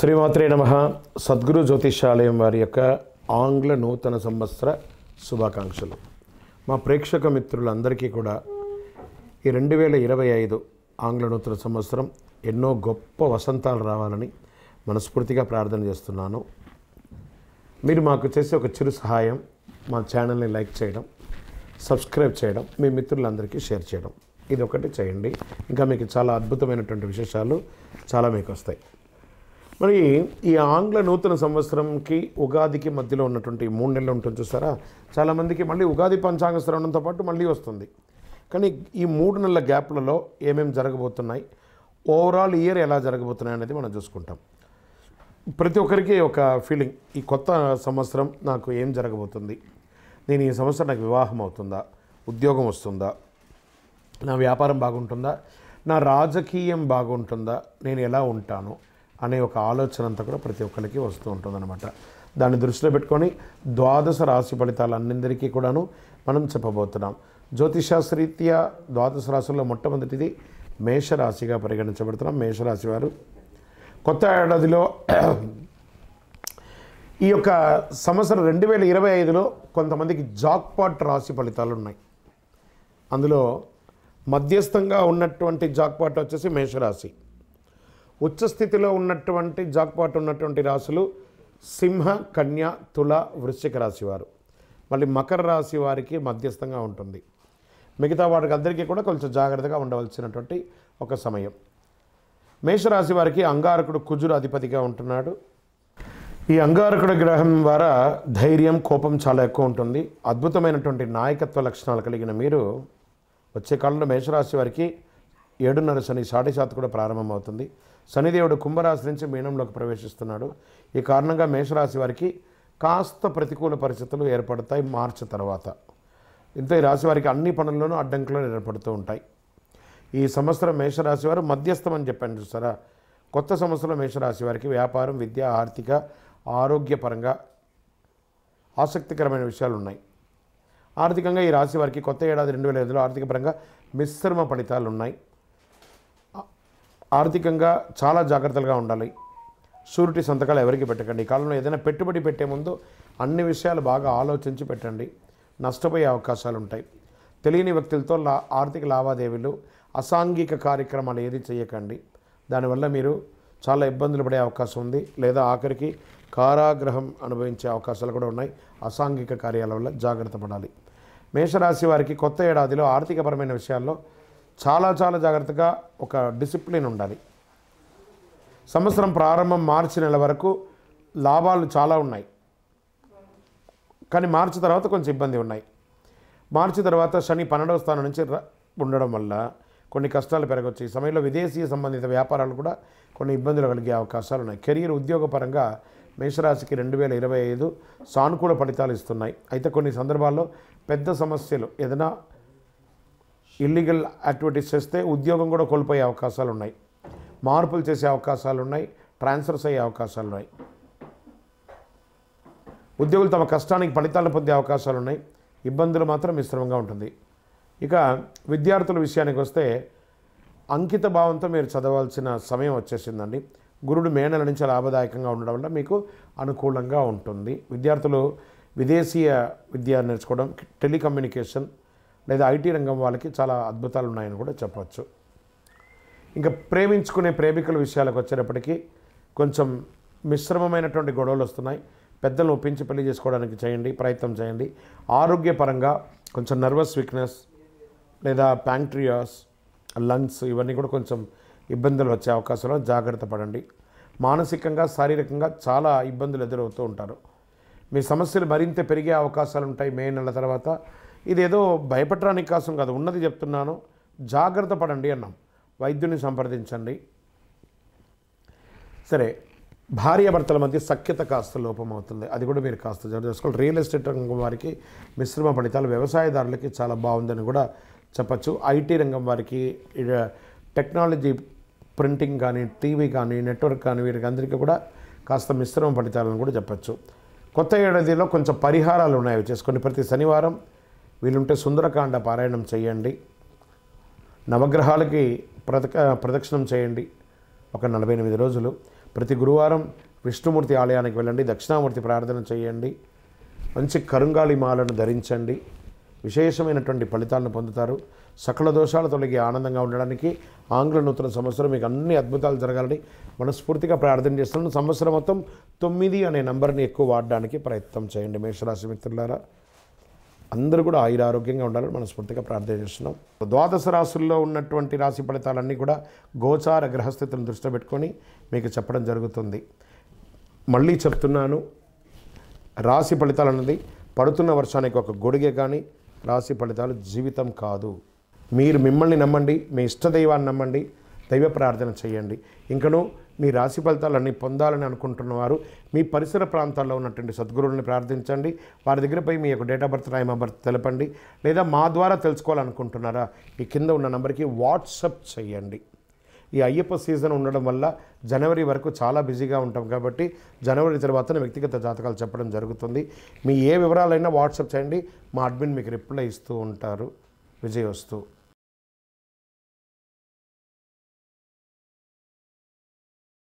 శ్రీమాత్రే నమః. సద్గురు జ్యోతిషాలయం వారి యొక్క ఆంగ్ల నూతన సంవత్సర శుభాకాంక్షలు. మా ప్రేక్షక మిత్రులందరికీ కూడా ఈ 2025 ఆంగ్ల నూతన సంవత్సరం ఎన్నో గొప్ప వసంతాలు రావాలని మనస్ఫూర్తిగా ప్రార్థన చేస్తున్నాను. మీరు మాకు చేసే ఒక చిరు సహాయం, మా ఛానల్ని లైక్ చేయడం, సబ్స్క్రైబ్ చేయడం, మీ మిత్రులందరికీ షేర్ చేయడం, ఇది ఒకటి చేయండి. ఇంకా మీకు చాలా అద్భుతమైనటువంటి విశేషాలు చాలా మీకు వస్తాయి. మరి ఈ ఆంగ్ల నూతన సంవత్సరంకి ఉగాదికి మధ్యలో ఉన్నటువంటి 3 నెలలు ఉంటుంది చూసారా, చాలామందికి మళ్ళీ ఉగాది పంచాంగ శ్రవణంతో పాటు మళ్ళీ వస్తుంది. కానీ ఈ 3 నెలల గ్యాప్లలో ఏమేమి జరగబోతున్నాయి, ఓవరాల్ ఇయర్ ఎలా జరగబోతున్నాయి అనేది మనం చూసుకుంటాం. ప్రతి ఒక్కరికి ఒక ఫీలింగ్, ఈ కొత్త సంవత్సరం నాకు ఏం జరగబోతుంది, నేను ఈ సంవత్సరం నాకు వివాహం అవుతుందా, ఉద్యోగం వస్తుందా, నా వ్యాపారం బాగుంటుందా, నా రాజకీయం బాగుంటుందా, నేను ఎలా ఉంటాను అనే ఒక ఆలోచన అంతా కూడా ప్రతి ఒక్కరికి వస్తూ ఉంటుందన్నమాట. దాన్ని దృష్టిలో పెట్టుకొని ద్వాదశ రాశి ఫలితాలన్నిందరికీ కూడాను మనం చెప్పబోతున్నాం. జ్యోతిషాస్త్రరీత్యా ద్వాదశ రాశుల్లో మొట్టమొదటిది మేషరాశిగా పరిగణించబడుతున్నాం. మేషరాశి వారు కొత్త ఏడాదిలో ఈ యొక్క సంవత్సరం 2025లో కొంతమందికి జాక్పాట్ రాశి ఫలితాలు ఉన్నాయి. అందులో మధ్యస్థంగా ఉన్నటువంటి జాక్పాట్ వచ్చేసి మేషరాశి. ఉచ్చస్థితిలో ఉన్నటువంటి జాక్పాట్ ఉన్నటువంటి రాశులు సింహ, కన్య, తుల, వృశ్చిక రాశి వారు. మళ్ళీ మకర రాశి వారికి మధ్యస్థంగా ఉంటుంది. మిగతా వారికి అందరికీ కూడా కొంచెం జాగ్రత్తగా ఉండవలసినటువంటి ఒక సమయం. మేషరాశి వారికి అంగారకుడు కుజుడు అధిపతిగా ఉంటున్నాడు. ఈ అంగారకుడు గ్రహం ద్వారా ధైర్యం, కోపం చాలా ఎక్కువ ఉంటుంది. అద్భుతమైనటువంటి నాయకత్వ లక్షణాలు కలిగిన మీరు వచ్చే కాలంలో మేషరాశి వారికి 7.5 శని, 7.5 కూడా ప్రారంభమవుతుంది. శనిదేవుడు కుంభరాశి నుంచి మీనంలోకి ప్రవేశిస్తున్నాడు. ఈ కారణంగా మేషరాశి వారికి కాస్త ప్రతికూల పరిస్థితులు ఏర్పడతాయి మార్చి తర్వాత. ఇంత ఈ రాశి వారికి అన్ని పనుల్లోనూ అడ్డంకులు ఏర్పడుతూ ఉంటాయి. ఈ సంవత్సరం మేషరాశి వారు మధ్యస్థం అని చెప్పాను చూసారా. కొత్త సంవత్సరం మేషరాశి వారికి వ్యాపారం, విద్య, ఆర్థిక, ఆరోగ్యపరంగా ఆసక్తికరమైన విషయాలు ఉన్నాయి. ఆర్థికంగా ఈ రాశి వారికి కొత్త ఏడాది 2025లో ఆర్థిక పరంగా మిశ్రమ ఫలితాలు ఉన్నాయి. ఆర్థికంగా చాలా జాగ్రత్తగా ఉండాలి. షూరిటీ సంతకాలు ఎవరికి పెట్టకండి. ఈ కాలంలో ఏదైనా పెట్టుబడి పెట్టే ముందు అన్ని విషయాలు బాగా ఆలోచించి పెట్టండి. నష్టపోయే అవకాశాలు ఉంటాయి. తెలియని వ్యక్తులతో ఆర్థిక లావాదేవీలు, అసాంఘిక కార్యక్రమాలు ఏది చేయకండి. దానివల్ల మీరు చాలా ఇబ్బందులు పడే అవకాశం ఉంది. లేదా ఆఖరికి కారాగృహం అనుభవించే అవకాశాలు కూడా ఉన్నాయి. అసాంఘిక కార్యాల వల్ల జాగ్రత్త పడాలి. మేషరాశి వారికి కొత్త ఏడాదిలో ఆర్థికపరమైన విషయాల్లో చాలా జాగ్రత్తగా ఒక డిసిప్లిన్ ఉండాలి. సంవత్సరం ప్రారంభం మార్చి నెల వరకు లాభాలు చాలా ఉన్నాయి. కానీ మార్చి తర్వాత కొంచెం ఇబ్బంది ఉన్నాయి. మార్చి తర్వాత శని 12వ స్థానం నుంచి ఉండడం వల్ల కొన్ని కష్టాలు పెరగవచ్చు. ఈ సమయంలో విదేశీ సంబంధిత వ్యాపారాలు కూడా కొన్ని ఇబ్బందులు కలిగే అవకాశాలు ఉన్నాయి. కెరీర్, ఉద్యోగపరంగా మేషరాశికి 2025 సానుకూల ఫలితాలు ఇస్తున్నాయి. అయితే కొన్ని సందర్భాల్లో పెద్ద సమస్యలు, ఏదైనా ఇల్లీగల్ యాక్టివిటీస్ చేస్తే ఉద్యోగం కూడా కోల్పోయే అవకాశాలు ఉన్నాయి. మార్పులు చేసే అవకాశాలు ఉన్నాయి. ట్రాన్స్ఫర్స్ అయ్యే అవకాశాలు ఉన్నాయి. ఉద్యోగులు తమ కష్టానికి ఫలితాలను పొందే అవకాశాలు ఉన్నాయి. ఇబ్బందులు మాత్రం మిశ్రమంగా ఉంటుంది. ఇక విద్యార్థుల విషయానికి వస్తే అంకిత భావంతో మీరు చదవాల్సిన సమయం వచ్చేసిందండి. గురుడు మే నెల నుంచి లాభదాయకంగా ఉండడం వల్ల మీకు అనుకూలంగా ఉంటుంది. విద్యార్థులు విదేశీయ విద్య నేర్చుకోవడం, టెలికమ్యూనికేషన్ లేదా ఐటీ రంగం వాళ్ళకి చాలా అద్భుతాలు ఉన్నాయని కూడా చెప్పవచ్చు. ఇంకా ప్రేమించుకునే ప్రేమికుల విషయాలకు వచ్చేటప్పటికీ కొంచెం మిశ్రమమైనటువంటి గొడవలు వస్తున్నాయి. పెద్దలను ఒప్పించి పెళ్లి చేసుకోవడానికి ప్రయత్నం చేయండి. ఆరోగ్యపరంగా కొంచెం నర్వస్ వీక్నెస్ లేదా ప్యాంక్రియాస్, లంగ్స్ ఇవన్నీ కూడా కొంచెం ఇబ్బందులు వచ్చే అవకాశాలు, జాగ్రత్త పడండి. మానసికంగా, శారీరకంగా చాలా ఇబ్బందులు ఎదురవుతూ ఉంటారు. మీ సమస్యలు మరింత పెరిగే అవకాశాలు ఉంటాయి మే నెల తర్వాత. ఇదేదో భయపడడానికి కోసం కాదు, ఉన్నది చెప్తున్నాను. జాగ్రత్త పడండి అన్నాం. వైద్యుని సంప్రదించండి. సరే, భార్యాభర్తల మధ్య సఖ్యత కాస్త లోపం అవుతుంది. అది కూడా మీరు కాస్త జాగ్రత్త చేసుకోవాలి. రియల్ ఎస్టేట్ రంగం వారికి మిశ్రమ ఫలితాలు, వ్యవసాయదారులకి చాలా బాగుందని కూడా చెప్పచ్చు. ఐటీ రంగం వారికి, టెక్నాలజీ, ప్రింటింగ్ కానీ, టీవీ కానీ, నెట్వర్క్ కానీ వీరికి అందరికీ కూడా కాస్త మిశ్రమ ఫలితాలను కూడా చెప్పచ్చు. కొత్త ఏడాదిలో కొంచెం పరిహారాలు ఉన్నాయి, చేసుకోండి. ప్రతి శనివారం వీలుంటే సుందరకాండ పారాయణం చేయండి. నవగ్రహాలకి ప్రదక్షిణం చేయండి ఒక 48 రోజులు. ప్రతి గురువారం విష్ణుమూర్తి ఆలయానికి వెళ్ళండి, దక్షిణామూర్తి ప్రార్థన చేయండి, మంచి కరుంగాళి మాలను ధరించండి, విశేషమైనటువంటి ఫలితాలను పొందుతారు. సకల దోషాలు తొలగి ఆనందంగా ఉండడానికి ఆంగ్ల నూతన సంవత్సరం మీకు అన్ని అద్భుతాలు జరగాలని మనస్ఫూర్తిగా ప్రార్థన చేస్తున్నాను. సంవత్సరం మొత్తం 9 అనే నంబర్ని ఎక్కువ వాడడానికి ప్రయత్నం చేయండి. మేషరాశి మిత్రులారా, అందరూ కూడా ఆరోగ్యంగా ఉండాలని మనస్ఫూర్తిగా ప్రార్థన చేస్తున్నాం. ద్వాదశ రాశుల్లో ఉన్నటువంటి రాశి ఫలితాలన్నీ కూడా గోచార గ్రహస్థితులను దృష్టిలో పెట్టుకొని మీకు చెప్పడం జరుగుతుంది. మళ్ళీ చెప్తున్నాను, రాశి ఫలితాలు అన్నది పడుతున్న వర్షానికి ఒక గొడుగే కానీ రాశి ఫలితాలు జీవితం కాదు. మీరు మిమ్మల్ని నమ్మండి, మీ ఇష్టదైవాన్ని నమ్మండి, దైవ ప్రార్థన చేయండి. ఇంకనూ మీ రాశి ఫలితాలన్నీ పొందాలని అనుకుంటున్నవారు మీ పరిసర ప్రాంతాల్లో ఉన్నటువంటి సద్గురువుని ప్రార్థించండి. వారి దగ్గర పోయి మీ యొక్క date of birth, time of birth తెలపండి. లేదా మా ద్వారా తెలుసుకోవాలనుకుంటున్నారా, ఈ కింద ఉన్న నెంబర్కి వాట్సప్ చేయండి. ఈ అయ్యప్ప సీజన్ ఉండడం వల్ల జనవరి వరకు చాలా బిజీగా ఉంటాం కాబట్టి జనవరి తర్వాతనే వ్యక్తిగత జాతకాలు చెప్పడం జరుగుతుంది. మీ ఏ వివరాలైనా వాట్సాప్ చేయండి, మా అడ్మిన్ మీకు రిప్లై ఇస్తూ ఉంటారు. విజయవస్తు.